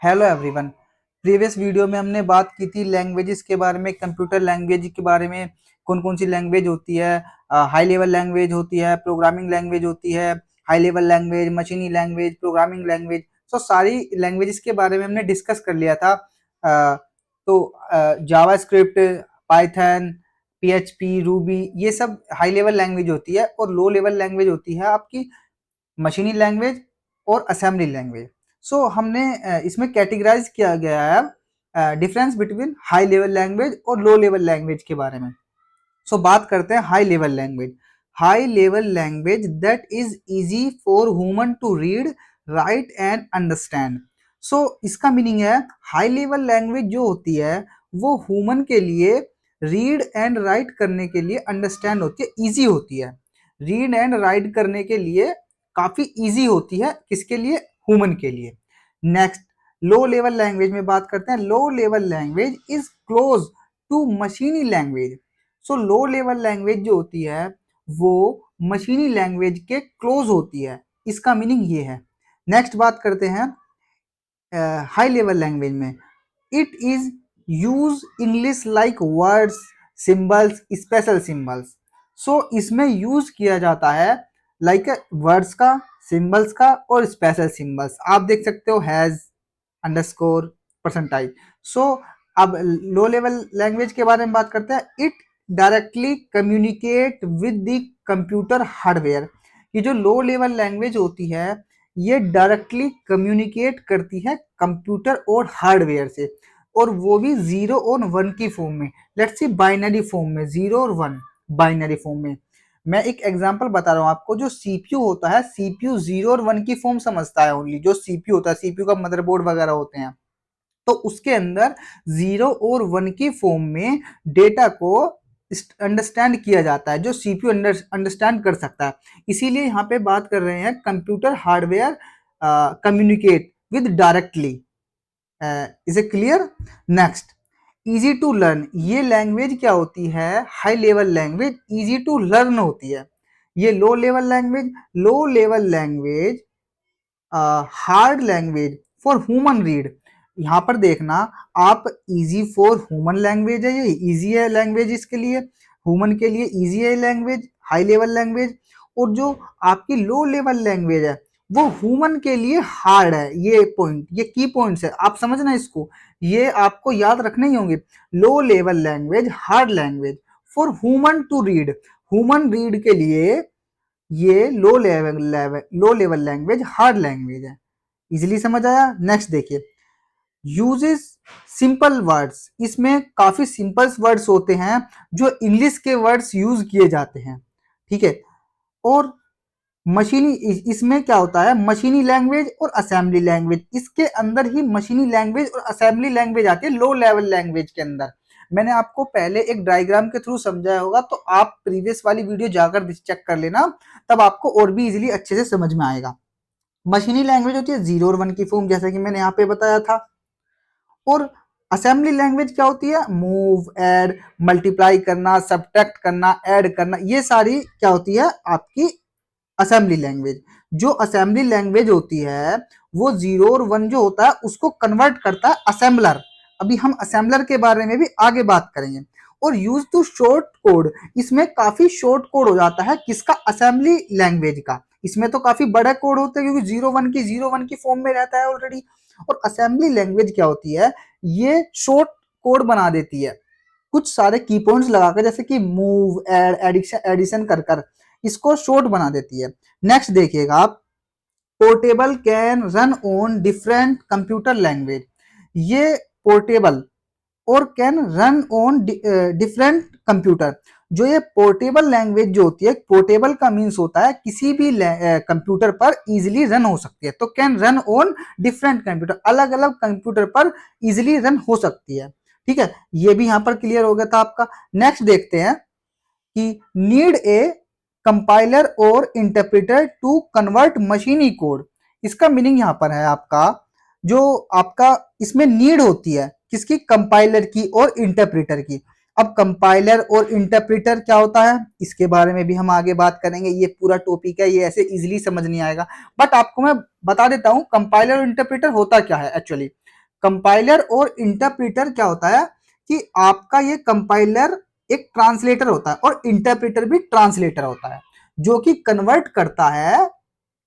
Hello everyone. Previous video में हमने बात की थी लैंग्वेजेस के बारे में, कंप्यूटर लैंग्वेज के बारे में। कौन कौन सी लैंग्वेज होती है? हाई लेवल लैंग्वेज होती है, प्रोग्रामिंग लैंग्वेज होती है, हाई लेवल लैंग्वेज, मशीनी लैंग्वेज, प्रोग्रामिंग लैंग्वेज। सो सारी लैंग्वेजेस के बारे में हमने डिस्कस कर लिया था। तो जावा स्क्रिप्ट, पाइथन, पीएचपी, रूबी, ये सब हाई लेवल लैंग्वेज होती है। और लो लेवल लैंग्वेज होती है आपकी मशीनी लैंग्वेज और असेंबली लैंग्वेज। सो हमने इसमें कैटेगराइज किया गया है difference between high level language और लो लेवल लैंग्वेज के बारे में। सो बात करते हैं high level language. High level language that is easy for human to read, write and understand. So इसका मीनिंग है हाई लेवल लैंग्वेज जो होती है वो ह्यूमन के लिए रीड एंड राइट करने के लिए अंडरस्टैंड होती है, इजी होती है। रीड एंड राइट करने के लिए काफी इजी होती है, किसके लिए? ह्यूमन के लिए। नेक्स्ट, लो लेवल लैंग्वेज में बात करते हैं। Low level language is close to मशीनी language. So low level language जो होती है वो मशीनी लैंग्वेज के क्लोज होती है, इसका मीनिंग ये है। नेक्स्ट बात करते हैं हाई लेवल लैंग्वेज में। It is use English like words, symbols, special symbols. So इसमें यूज किया जाता है लाइक वर्ड्स का, सिंबल्स का और स्पेशल सिंबल्स। आप देख सकते हो हैज, अंडरस्कोर, परसेंटाइज। सो अब लो लेवल लैंग्वेज के बारे में बात करते हैं। It directly communicate with the computer hardware. ये जो लो लेवल लैंग्वेज होती है ये डायरेक्टली कम्युनिकेट करती है कंप्यूटर और हार्डवेयर से, और वो भी 0 और 1 की फॉर्म में। लेट्स सी बाइनरी फॉर्म में, 0 और 1 बाइनरी फॉर्म में। मैं एक एग्जांपल बता रहा हूँ आपको। जो सीपीयू होता है, सीपीयू 0 और 1 की फॉर्म समझता है ओनली। जो सीपीयू होता है, सीपीयू का मदरबोर्ड वगैरह होते हैं, तो उसके अंदर 0 और 1 की फॉर्म में डेटा को अंडरस्टैंड किया जाता है, जो सीपीयू अंडरस्टैंड कर सकता है। इसीलिए यहाँ पे बात कर रहे हैं computer hardware communicate with directly. Is a clear? Next, easy to learn. ये लैंग्वेज क्या होती है? High level language easy to learn होती है। ये low level language, low level language hard language for human read. यहाँ पर देखना आप, इजी फॉर ह्यूमन लैंग्वेज है, ये इजी है लैंग्वेज इसके लिए, ह्यूमन के लिए इजी है लैंग्वेज, हाई लेवल लैंग्वेज। और जो आपकी लो लेवल लैंग्वेज है वो ह्यूमन के लिए हार्ड है। ये पॉइंट, ये की पॉइंट्स है, आप समझना इसको, ये आपको याद रखने ही होंगे। Low level language, hard language for human to read. Human read के लिए ये low level language hard language है। इजिली समझ आया? नेक्स्ट देखिए, यूजेस सिंपल वर्ड्स। इसमें काफी सिंपल वर्ड्स होते हैं जो इंग्लिश के वर्ड्स यूज किए जाते हैं, ठीक है। और मशीनी, इसमें क्या होता है, मशीनी लैंग्वेज और असेंबली लैंग्वेज। इसके अंदर ही मशीनी लैंग्वेज और असेंबली लैंग्वेज आती है लो लेवल लैंग्वेज के अंदर। मैंने आपको पहले एक डायग्राम के थ्रू समझाया होगा, तो आप प्रीवियस वाली वीडियो जाकर चेक कर लेना, तब आपको और भी इजीली अच्छे से समझ में आएगा। मशीनी लैंग्वेज होती है 0 और 1 की फॉर्म, जैसा कि मैंने यहाँ पे बताया था। और असेंबली लैंग्वेज क्या होती है? मूव, ऐड, मल्टीप्लाई करना, सब्ट्रैक्ट करना, ऐड करना, ये सारी क्या होती है आपकी असेंबली लैंग्वेज। जो असेंबली लैंग्वेज होती है वो 0 और 1 जो होता है उसको कन्वर्ट करता है असेंबलर। अभी हम असेंबलर के बारे में भी आगे बात करेंगे। और यूज टू शॉर्ट कोड, इसमें काफी शॉर्ट कोड हो जाता है, किसका? असेंबली लैंग्वेज का। इसमें तो काफी बड़ा कोड होता है क्योंकि 0 1 की फॉर्म में रहता है ऑलरेडी। और असेंबली लैंग्वेज क्या होती है? ये शॉर्ट कोड बना देती है कुछ सारे की पॉइंट्स लगाकर, जैसे कि मूव, एड, एडिशन कर कर इसको शॉर्ट बना देती है। नेक्स्ट देखिएगा आप, portable can run on different computer language. ये पोर्टेबल और can run on different computer. जो ये पोर्टेबल लैंग्वेज जो होती है, पोर्टेबल का मीन्स होता है किसी भी कंप्यूटर पर इजीली रन हो सकती है। तो can run on different computer, अलग अलग कंप्यूटर पर इजीली रन हो सकती है, ठीक है। ये भी यहां पर क्लियर हो गया था आपका। नेक्स्ट देखते हैं कि नीड ए कंपाइलर और इंटरप्रेटर टू कन्वर्ट मशीनी कोड। इसका मीनिंग यहां पर है आपका, जो आपका इसमें नीड होती है किसकी? कंपाइलर की और इंटरप्रेटर की। अब कंपाइलर और इंटरप्रेटर क्या होता है इसके बारे में भी हम आगे बात करेंगे। ये पूरा टॉपिक है, ये ऐसे इजीली समझ नहीं आएगा, बट आपको मैं बता देता हूं कंपाइलर और इंटरप्रेटर होता क्या है एक्चुअली। कंपाइलर और इंटरप्रेटर क्या होता है कि आपका ये कंपाइलर एक ट्रांसलेटर होता है और इंटरप्रेटर भी ट्रांसलेटर होता है, जो कि कन्वर्ट करता है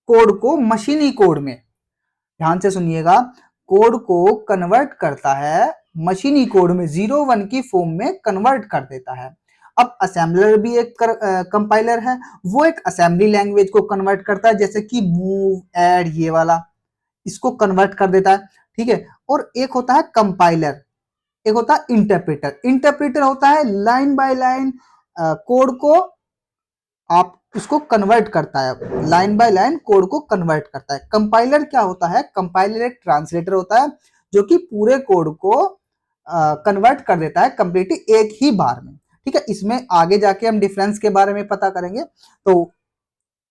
कोड को मशीनी कोड में। ध्यान से सुनिएगा, कोड को कन्वर्ट करता है मशीनी कोड में, 0 1 की फॉर्म में कन्वर्ट कर देता है। अब असेंबलर भी एक कंपाइलर है, वो एक असेंबली लैंग्वेज को कन्वर्ट करता है, जैसे कि मूव, ऐड, ये वाला, इसको कन्वर्ट कर देता है, ठीक है। और एक होता है कंपाइलर, एक होता है इंटरप्रेटर। इंटरप्रेटर होता है लाइन बाय लाइन कोड को आप उसको कन्वर्ट करता है, लाइन बाय लाइन कोड को कन्वर्ट करता है। कंपाइलर क्या होता है, कंपाइलर एक ट्रांसलेटर होता है जो कि पूरे कोड को कन्वर्ट कर देता है कंप्लीटली एक ही बार में, ठीक है। इसमें आगे जाके हम डिफरेंस के बारे में पता करेंगे। तो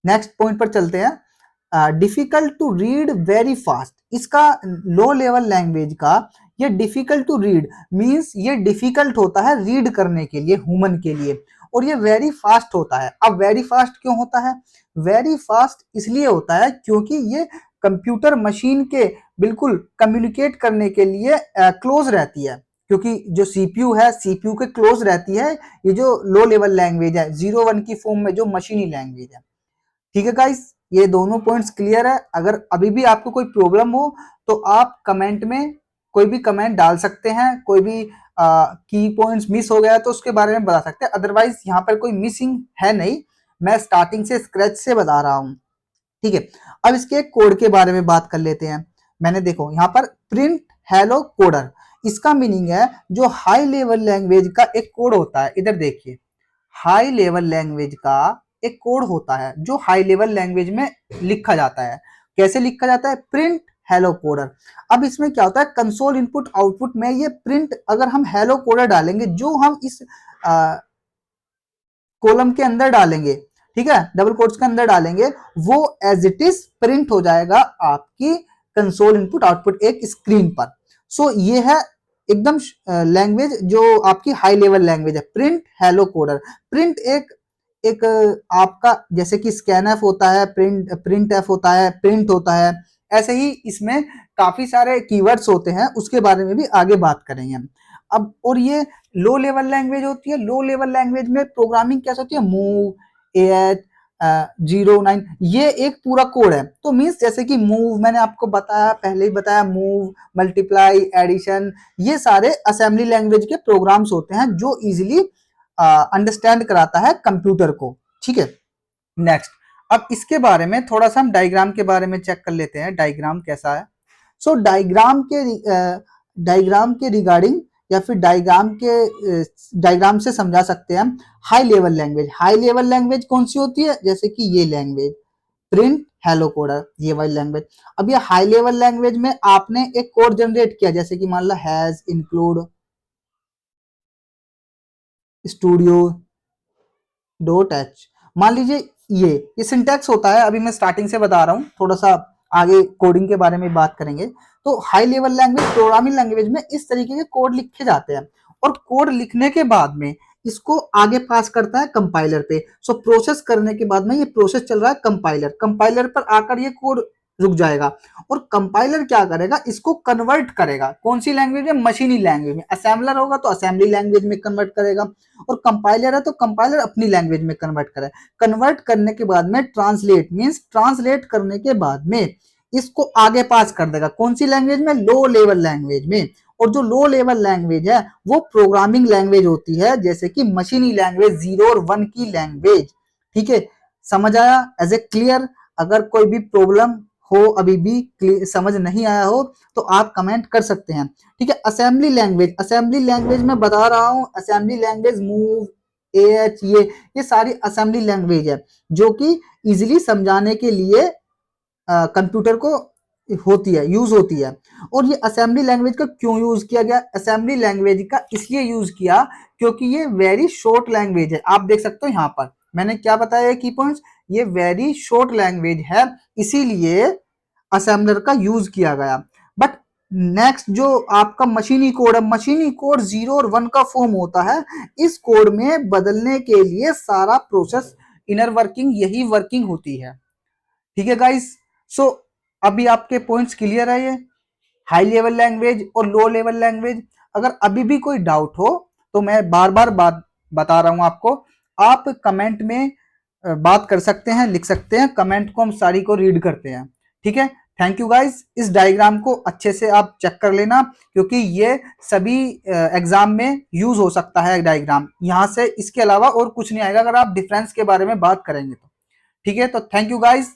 नेक्स्ट पॉइंट पर चलते हैं, difficult to read very fast. इसका लो लेवल लैंग्वेज का ये डिफिकल्ट टू रीड मींस ये डिफिकल्ट होता है रीड करने के लिए ह्यूमन के लिए, और ये वेरी फास्ट होता है। अब वेरी फास्ट क्यों होता है, वेरी फास्ट इसलिए होता है क्योंकि ये कंप्यूटर मशीन के बिल्कुल कम्युनिकेट करने के लिए क्लोज रहती है, क्योंकि जो सीपीयू है सीपीयू के क्लोज रहती है ये जो लो लेवल लैंग्वेज है 0 1 की फॉर्म में जो मशीनी लैंग्वेज है, ठीक है गाइस। ये दोनों पॉइंट्स क्लियर है। अगर अभी भी आपको कोई प्रॉब्लम हो तो आप कमेंट में कोई भी कमेंट डाल सकते हैं, कोई भी की पॉइंट्स मिस हो गया तो उसके बारे में बता सकते हैं, अदरवाइज यहाँ पर कोई मिसिंग है नहीं, मैं स्टार्टिंग से स्क्रैच से बता रहा हूँ, ठीक है। अब इसके कोड के बारे में बात कर लेते हैं। मैंने देखो यहाँ पर प्रिंट हेलो कोडर, इसका मीनिंग है जो हाई लेवल लैंग्वेज का एक कोड होता है, इधर देखिए, हाई लेवल लैंग्वेज का एक कोड होता है जो हाई लेवल लैंग्वेज में लिखा जाता है। कैसे लिखा जाता है, प्रिंट हेलो कोडर। अब इसमें क्या होता है, कंसोल इनपुट आउटपुट में ये प्रिंट, अगर हम हेलो कोडर डालेंगे जो हम इस कॉलम के अंदर डालेंगे, ठीक है, डबल कोट्स के अंदर डालेंगे, वो एज इट इज प्रिंट हो जाएगा आपकी कंसोल इनपुट आउटपुट एक स्क्रीन पर। सो ये है एकदम लैंग्वेज जो आपकी हाई लेवल लैंग्वेज है, प्रिंट हेलो कोडर। प्रिंट एक एक आपका जैसे कि स्कैन एफ होता है, प्रिंट एफ होता है, प्रिंट होता है, ऐसे ही इसमें काफी सारे कीवर्ड्स होते हैं, उसके बारे में भी आगे बात करेंगे हम। अब और ये लो लेवल लैंग्वेज होती है, लो लेवल लैंग्वेज में प्रोग्रामिंग कैसे होती है, मूव, एच, 0 9, ये एक पूरा कोड है। तो मीन्स जैसे कि मूव मैंने आपको बताया, पहले ही बताया, मूव, मल्टीप्लाई, एडिशन, ये सारे असेंबली लैंग्वेज के प्रोग्राम्स होते हैं जो इजिली अंडरस्टैंड कराता है कंप्यूटर को, ठीक है। नेक्स्ट, अब इसके बारे में थोड़ा सा हम डायग्राम के बारे में चेक कर लेते हैं, डायग्राम कैसा है। सो डायग्राम के रिगार्डिंग या फिर डायग्राम से समझा सकते हैं हम high level language. High level language कौन सी होती है, जैसे कि ये लैंग्वेज प्रिंट हेलो कोडर, ये वाली लैंग्वेज। अब ये हाई लेवल लैंग्वेज में आपने एक कोड जनरेट किया, जैसे कि मान लो hash include studio dot h, मान लीजिए ये सिंटैक्स होता है, अभी मैं स्टार्टिंग से बता रहा हूँ, थोड़ा सा आगे कोडिंग के बारे में बात करेंगे। तो high level language, programming language में इस तरीके के कोड लिखे जाते हैं, और कोड लिखने के बाद में इसको आगे पास करता है कंपाइलर पे। सो प्रोसेस करने के बाद में ये प्रोसेस चल रहा है कंपाइलर, कंपाइलर पर आकर ये कोड रुक जाएगा, और कंपाइलर क्या करेगा, इसको कन्वर्ट करेगा कौन सी लैंग्वेज में, मशीनी लैंग्वेज में। असेंबलर होगा तो असेंबली लैंग्वेज में कन्वर्ट करेगा, और कंपाइलर है तो कंपाइलर अपनी लैंग्वेज में कन्वर्ट करे। कन्वर्ट करने के बाद में ट्रांसलेट मींस ट्रांसलेट करने के बाद में इसको आगे पास कर देगा कौन सी लैंग्वेज में, लो लेवल लैंग्वेज में। और जो लो लेवल लैंग्वेज है वो प्रोग्रामिंग लैंग्वेज होती है, जैसे कि मशीनी लैंग्वेज 0 और 1 की लैंग्वेज, ठीक है। समझ आया, एज ए क्लियर। अगर कोई भी प्रॉब्लम हो, अभी भी समझ नहीं आया हो, तो आप कमेंट कर सकते हैं, ठीक है। असेंबली लैंग्वेज, असेंबली लैंग्वेज में बता रहा हूँ, असेंबली लैंग्वेज मूव, एच, ये सारी असेंबली लैंग्वेज है जो कि इजिली समझाने के लिए कंप्यूटर को होती है, यूज होती है। और ये असेंबली लैंग्वेज का क्यों यूज किया गया, असेंबली लैंग्वेज का इसलिए यूज किया क्योंकि ये वेरी शॉर्ट लैंग्वेज है। आप देख सकते हो यहाँ पर मैंने क्या बताया की पॉइंट्स, ये वेरी शॉर्ट लैंग्वेज है, इसीलिए असेंबलर का यूज किया गया। बट नेक्स्ट जो आपका मशीनी कोड है, मशीनी कोड 0 और 1 का फॉर्म होता है, इस कोड में बदलने के लिए सारा प्रोसेस, इनर वर्किंग यही वर्किंग होती है, ठीक है गाइस। सो अभी आपके पॉइंट्स क्लियर है ये, हाई लेवल लैंग्वेज और लो लेवल लैंग्वेज। अगर अभी भी कोई डाउट हो तो मैं बार बार बात बता रहा हूं आपको, आप कमेंट में बात कर सकते हैं, लिख सकते हैं, कमेंट को हम सारी को रीड करते हैं। ठीक है, थैंक यू गाइस। इस डायग्राम को अच्छे से आप चेक कर लेना, क्योंकि ये सभी एग्जाम में यूज हो सकता है डायग्राम। यहां से इसके अलावा और कुछ नहीं आएगा अगर आप डिफरेंस के बारे में बात करेंगे तो। ठीक है, तो थैंक यू गाइस।